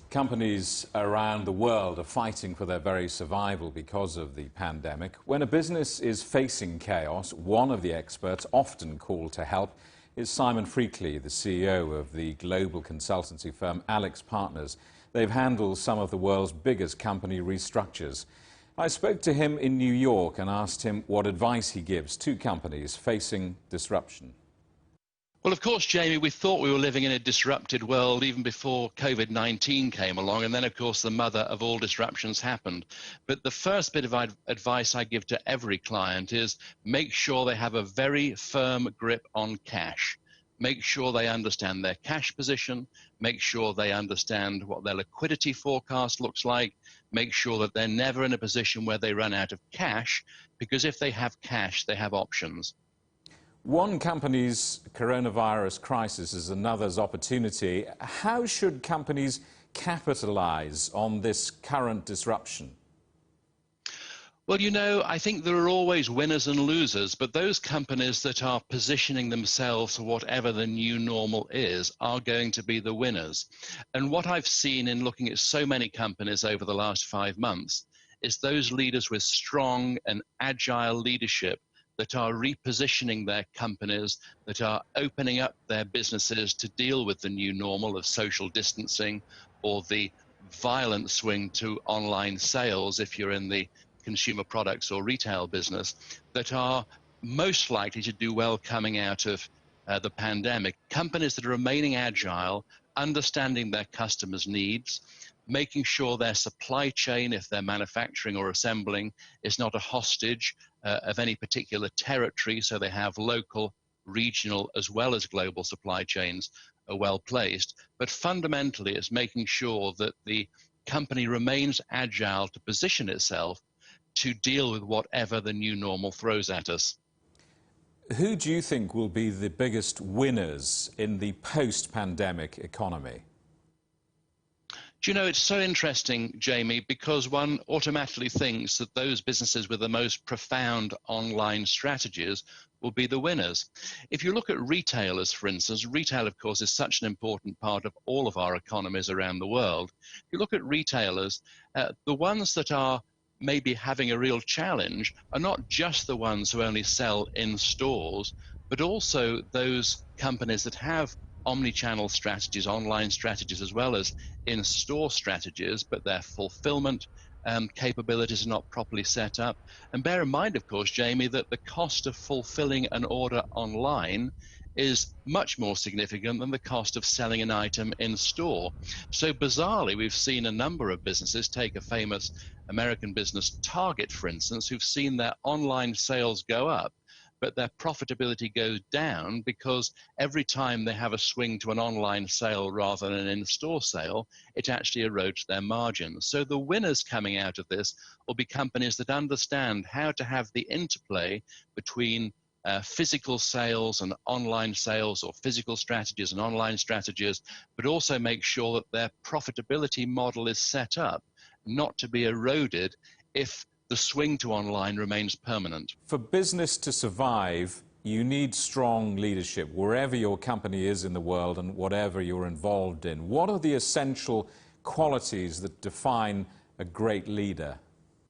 Companies around the world are fighting for their very survival because of the pandemic. When a business is facing chaos, one of the experts often called to help is Simon Freakley, the CEO of the global consultancy firm AlixPartners. They've handled some of the world's biggest company restructures. I spoke to him in New York and asked him what advice he gives to companies facing disruption. Well, of course, Jamie, we thought we were living in a disrupted world even before COVID-19 came along. And then, of course, the mother of all disruptions happened. But the first bit of advice I give to every client is make sure they have a very firm grip on cash. Make sure they understand their cash position. Make sure they understand what their liquidity forecast looks like. Make sure that they're never in a position where they run out of cash, because if they have cash, they have options. One company's coronavirus crisis is another's opportunity. How should companies capitalize on this current disruption? Well, you know, I think there are always winners and losers, but those companies that are positioning themselves for whatever the new normal is are going to be the winners. And what I've seen in looking at so many companies over the last 5 months is those leaders with strong and agile leadership that are repositioning their companies, that are opening up their businesses to deal with the new normal of social distancing or the violent swing to online sales if you're in the consumer products or retail business, that are most likely to do well coming out of the pandemic. Companies that are remaining agile, understanding their customers' needs, making sure their supply chain, if they're manufacturing or assembling, is not a hostage of any particular territory, so they have local, regional, as well as global supply chains are well placed. But fundamentally, it's making sure that the company remains agile to position itself to deal with whatever the new normal throws at us. Who do you think will be the biggest winners in the post-pandemic economy? Do you know, it's so interesting, Jamie, because one automatically thinks that those businesses with the most profound online strategies will be the winners. If you look at retailers, for instance, retail, of course, is such an important part of all of our economies around the world. If you look at retailers, the ones that are maybe having a real challenge are not just the ones who only sell in stores, but also those companies that have omni-channel strategies, online strategies, as well as in-store strategies, but their fulfillment capabilities are not properly set up. And bear in mind, of course, Jamie, that the cost of fulfilling an order online is much more significant than the cost of selling an item in store. So bizarrely, we've seen a number of businesses, take a famous American business, Target, for instance, who've seen their online sales go up, but their profitability goes down because every time they have a swing to an online sale rather than an in-store sale, it actually erodes their margins. So the winners coming out of this will be companies that understand how to have the interplay between physical sales and online sales, or physical strategies and online strategies, but also make sure that their profitability model is set up not to be eroded if the swing to online remains permanent. For business to survive, you need strong leadership wherever your company is in the world and whatever you're involved in. What are the essential qualities that define a great leader?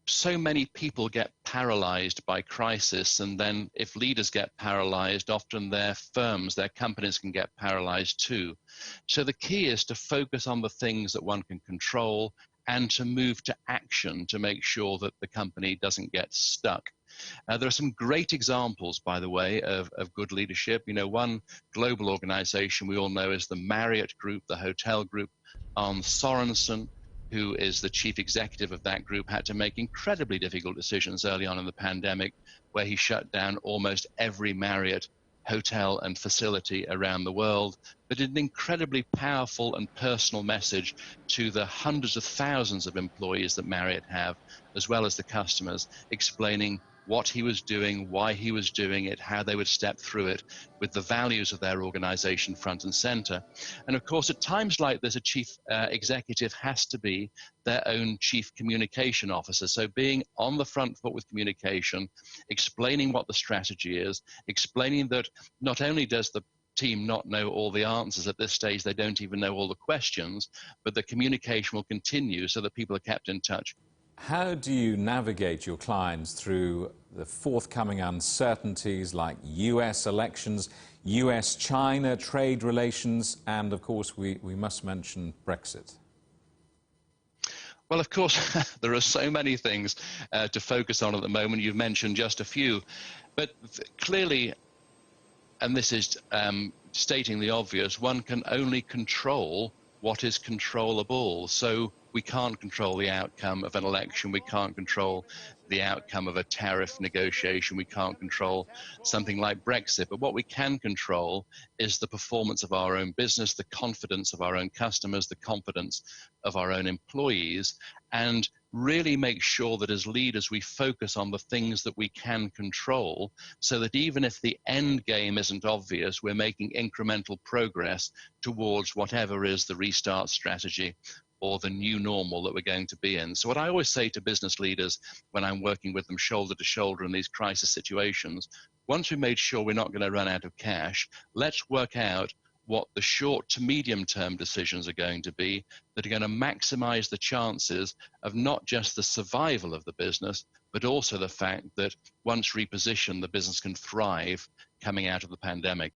So many people get paralyzed by crisis, and then if leaders get paralyzed, often their firms, their companies can get paralyzed too. So the key is to focus on the things that one can control and to move to action to make sure that the company doesn't get stuck. There are some great examples, by the way, of good leadership. You know, one global organization we all know is the Marriott Group, the hotel group. Sorensen, who is the chief executive of that group, had to make incredibly difficult decisions early on in the pandemic, where he shut down almost every Marriott hotel and facility around the world, but did an incredibly powerful and personal message to the hundreds of thousands of employees that Marriott have, as well as the customers, explaining what he was doing, why he was doing it, how they would step through it, with the values of their organization front and center. And of course, at times like this, a chief executive has to be their own chief communication officer. So being on the front foot with communication, explaining what the strategy is, explaining that not only does the team not know all the answers. At this stage, they don't even know all the questions, but the communication will continue so that people are kept in touch. How do you navigate your clients through the forthcoming uncertainties like US elections, US-China trade relations, and of course we must mention Brexit? Well, of course, there are so many things to focus on at the moment. You've mentioned just a few, but clearly, and this is stating the obvious, one can only control what is controllable. So we can't control the outcome of an election. We can't control the outcome of a tariff negotiation. We can't control something like Brexit. But what we can control is the performance of our own business, the confidence of our own customers, the confidence of our own employees, and really make sure that as leaders we focus on the things that we can control, so that even if the end game isn't obvious, we're making incremental progress towards whatever is the restart strategy or the new normal that we're going to be in. So what I always say to business leaders when I'm working with them shoulder to shoulder in these crisis situations, once we've made sure we're not going to run out of cash, let's work out what the short to medium term decisions are going to be that are going to maximize the chances of not just the survival of the business, but also the fact that once repositioned, the business can thrive coming out of the pandemic.